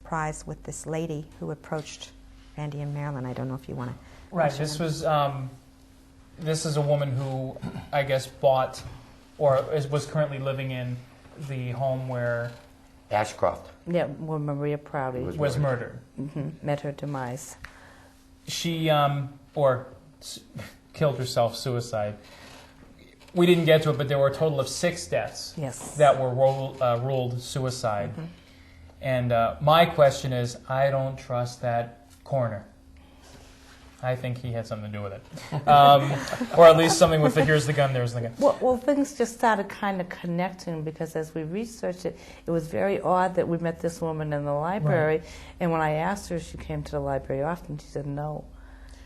surprise with this lady who approached Randy and Marilyn. I don't know if you want to... Right, this is a woman who, I guess, bought or was currently living in the home where... Ashcroft. Yeah, where Maria Prouty was murdered. Met her demise. She, killed herself, suicide. We didn't get to it, but there were a total of 6 deaths that were ruled suicide. And my question is, I don't trust that coroner. I think he had something to do with it. Or at least something with the here's the gun, there's the gun. Well, things just started kind of connecting because as we researched it, it was very odd that we met this woman in the library. Right. And when I asked her if she came to the library often, she said, no.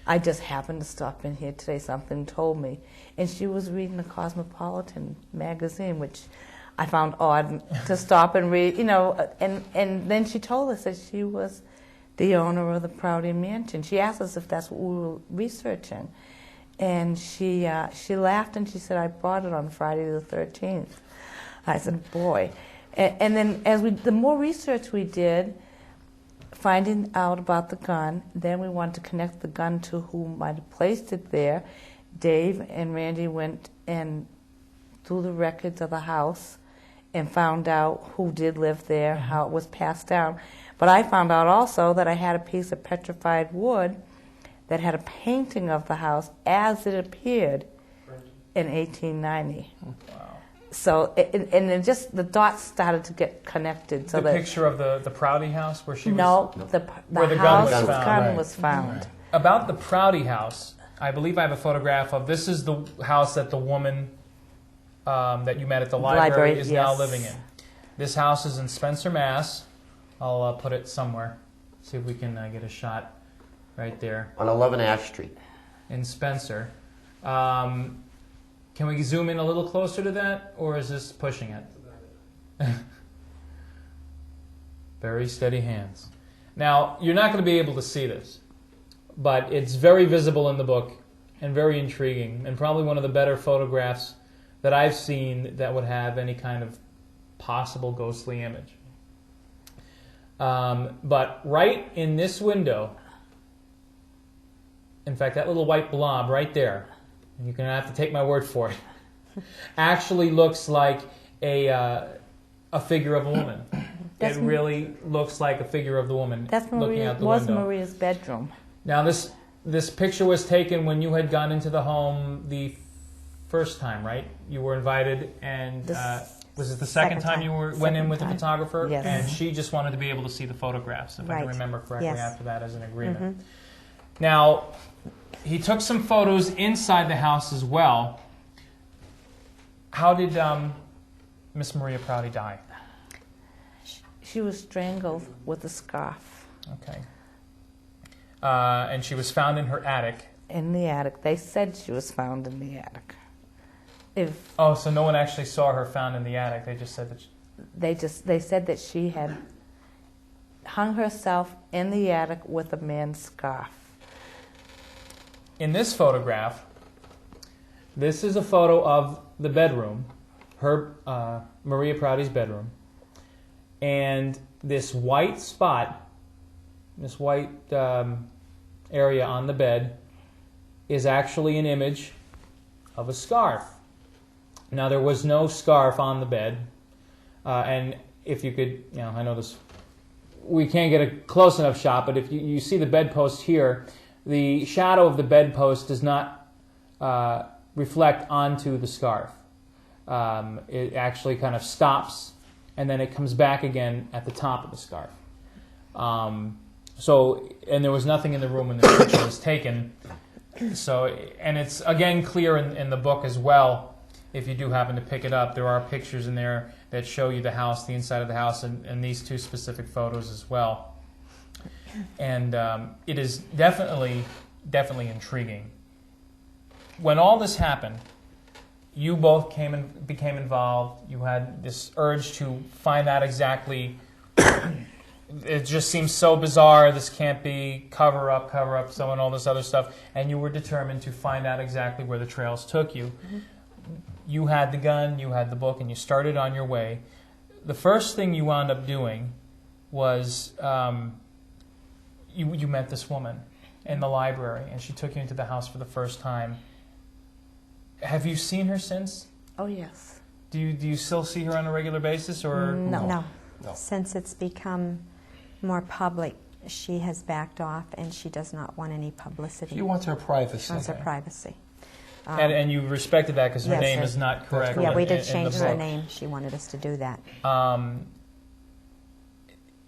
I just happened to stop in here today. Something told me. And she was reading the Cosmopolitan magazine, which I found odd to stop and read, and then she told us that she was the owner of the Prouty Mansion. She asked us if that's what we were researching. And she laughed and she said, I bought it on Friday the 13th. I said, boy. And then the more research we did, finding out about the gun, then we wanted to connect the gun to who might have placed it there. Dave and Randy went and through the records of the house and found out who did live there, how it was passed down. But I found out also that I had a piece of petrified wood that had a painting of the house as it appeared in 1890. Wow. So, and then just the dots started to get connected. So the picture of the Prouty house where she was? No, the house the gun was found. Right. About the Prouty house, I believe I have a photograph of, this is the house that the woman that you met at the library is now living in. This house is in Spencer, Mass. I'll put it somewhere. See if we can get a shot right there. On 11 Ash Street. In Spencer. Can we zoom in a little closer to that, or is this pushing it? Very steady hands. Now, you're not going to be able to see this, but it's very visible in the book and very intriguing, and probably one of the better photographs that I've seen that would have any kind of possible ghostly image. But right in this window, in fact, that little white blob right there, and you're going to have to take my word for it, actually looks like a figure of a woman. It really looks like a figure of the woman looking out the window. Maria's bedroom. Now, this picture was taken when you had gone into the home the first time, right? You were invited, and was it the second time you went in with the photographer? Yes. And she just wanted to be able to see the photographs, if I can remember correctly, after that as an agreement. Now, he took some photos inside the house as well. How did Miss Maria Prouty die? She was strangled with a scarf. Okay. And she was found in her attic. In the attic. They said she was found in the attic. So no one actually saw her found in the attic. They just said that. They said that she had hung herself in the attic with a man's scarf. In this photograph, this is a photo of the bedroom, her Maria Prouty's bedroom, and this white spot, this white area on the bed, is actually an image of a scarf. Now, there was no scarf on the bed, and if you could, I know this, we can't get a close enough shot, but if you see the bedpost here, the shadow of the bedpost does not reflect onto the scarf. It actually kind of stops, and then it comes back again at the top of the scarf. And there was nothing in the room when the picture was taken. And it's again clear in the book as well. If you do happen to pick it up, there are pictures in there that show you the house, the inside of the house, and these two specific photos as well. And it is definitely intriguing. When all this happened, you both became involved. You had this urge to find out exactly. It just seems so bizarre. This can't be cover up, so and all this other stuff. And you were determined to find out exactly where the trails took you. Mm-hmm. You had the gun, you had the book, and you started on your way. The first thing you wound up doing was you met this woman in the library, and she took you into the house for the first time. Have you seen her since? Oh, yes. Do you still see her on a regular basis, or No. No. Since it's become more public, she has backed off, and she does not want any publicity. She wants her privacy. She wants her privacy. and you respected that because her Yes. name is not correct? Yeah, we in- did in change the her book. name. She wanted us to do that.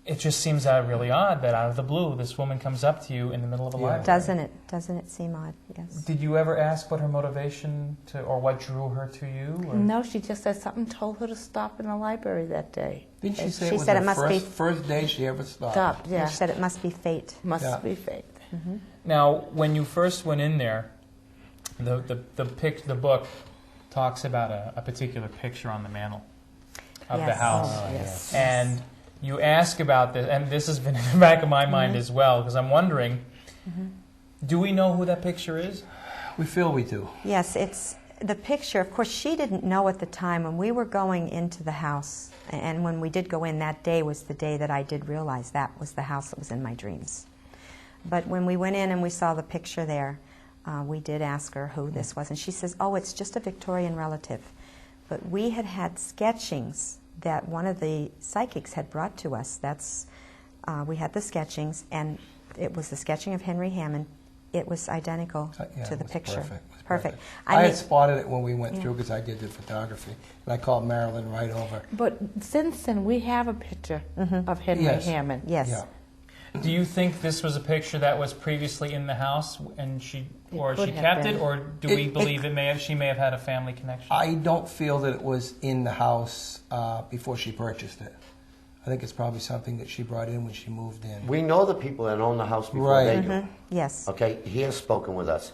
It just seems really odd that out of the blue, this woman comes up to you in the middle of a Yeah. library. Doesn't it? Doesn't it seem odd? Yes. Did you ever ask what her motivation or what drew her to you? Or? No, she just said something told her to stop in the library that day. Didn't she say She it was said the it must be- first day she ever stopped? Stopped, yeah. She said it must be fate. Must Yeah. be fate. Now, when you first went in there, the book talks about a particular picture on the mantle of the Yes. house. Oh, yes. And you ask about this, and this has been in the back of my mind as well, because I'm wondering, do we know who that picture is? We feel we do. Yes, it's the picture. Of course, she didn't know at the time when we were going into the house, and when we did go in, that day was the day that I did realize that was the house that was in my dreams. But when we went in and we saw the picture there, we did ask her who this was, and she says, "Oh, it's just a Victorian relative." But we had sketchings that one of the psychics had brought to us. We had the sketchings, and it was the sketching of Henry Hammond. It was identical Yeah, to it the was picture. Perfect. It was Perfect. I mean, had spotted it when we went Yeah. through because I did the photography, and I called Marilyn right over. But since then, we have a picture of Henry Yes. Hammond. yes. Yeah. Do you think this was a picture that was previously in the house, and she could have kept been. it, or do we believe she may have had a family connection? I don't feel that it was in the house before she purchased it. I think it's probably something that she brought in when she moved in. We know the people that own the house before Right. they do. Mm-hmm. Yes. Okay, he has spoken with us.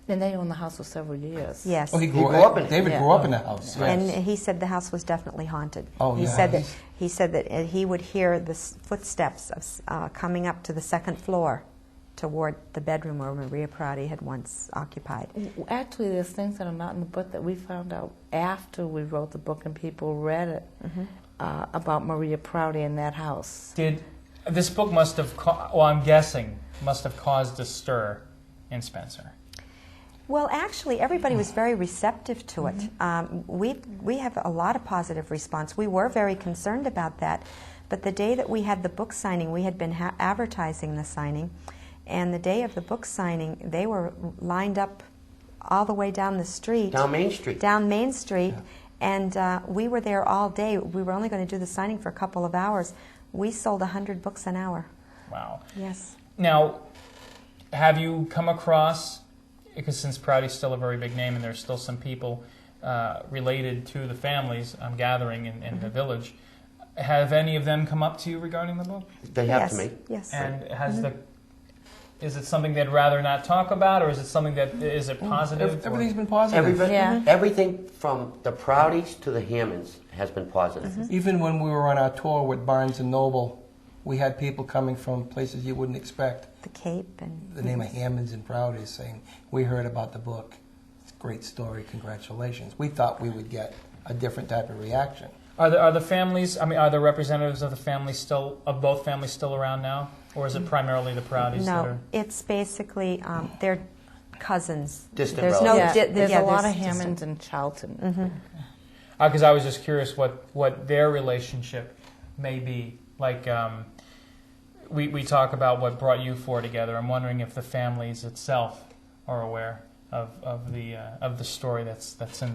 And they owned the house for several years. Yes. Oh, he grew up in it. David Yeah. grew up in the house. And Yes. he said the house was definitely haunted. Oh, he yeah. said that he would hear the footsteps of, coming up to the second floor toward the bedroom where Maria Prouty had once occupied. Actually, there's things that are not in the book that we found out after we wrote the book and people read it about Maria Prouty in that house. This book must have, I'm guessing, must have caused a stir in Spencer? Well, actually, everybody was very receptive to it. We have a lot of positive response. We were very concerned about that, but the day that we had the book signing, we had been advertising the signing, and the day of the book signing, they were lined up all the way down the street. Down Main Street. Down Main Street, and we were there all day. We were only going to do the signing for a couple of hours. We sold 100 books an hour. Wow. Yes. Now, have you come across, because since Prouty's still a very big name and there's still some people related to the families, I'm gathering, in the village, have any of them come up to you regarding the book? They have Yes. to me. Yes. And is it something they'd rather not talk about, or is it something is it positive? Everything's been positive. Everybody, Yeah. Everything from the Proutys to the Hammonds has been positive. Even when we were on our tour with Barnes & Noble, we had people coming from places you wouldn't expect. The Cape and The name of Hammonds and Prouty saying, "We heard about the book. It's a great story. Congratulations." We thought we would get a different type of reaction. Are the families? I mean, are the representatives of the family of both families still around now, or is it primarily the Proutys? that No, are... it's basically they're cousins. Distant There's relatives. no, There's a lot of there's Hammonds in Charlton. Because I was just curious what their relationship may be. Like, we talk about what brought you four together. I'm wondering if the families itself are aware of the story that's in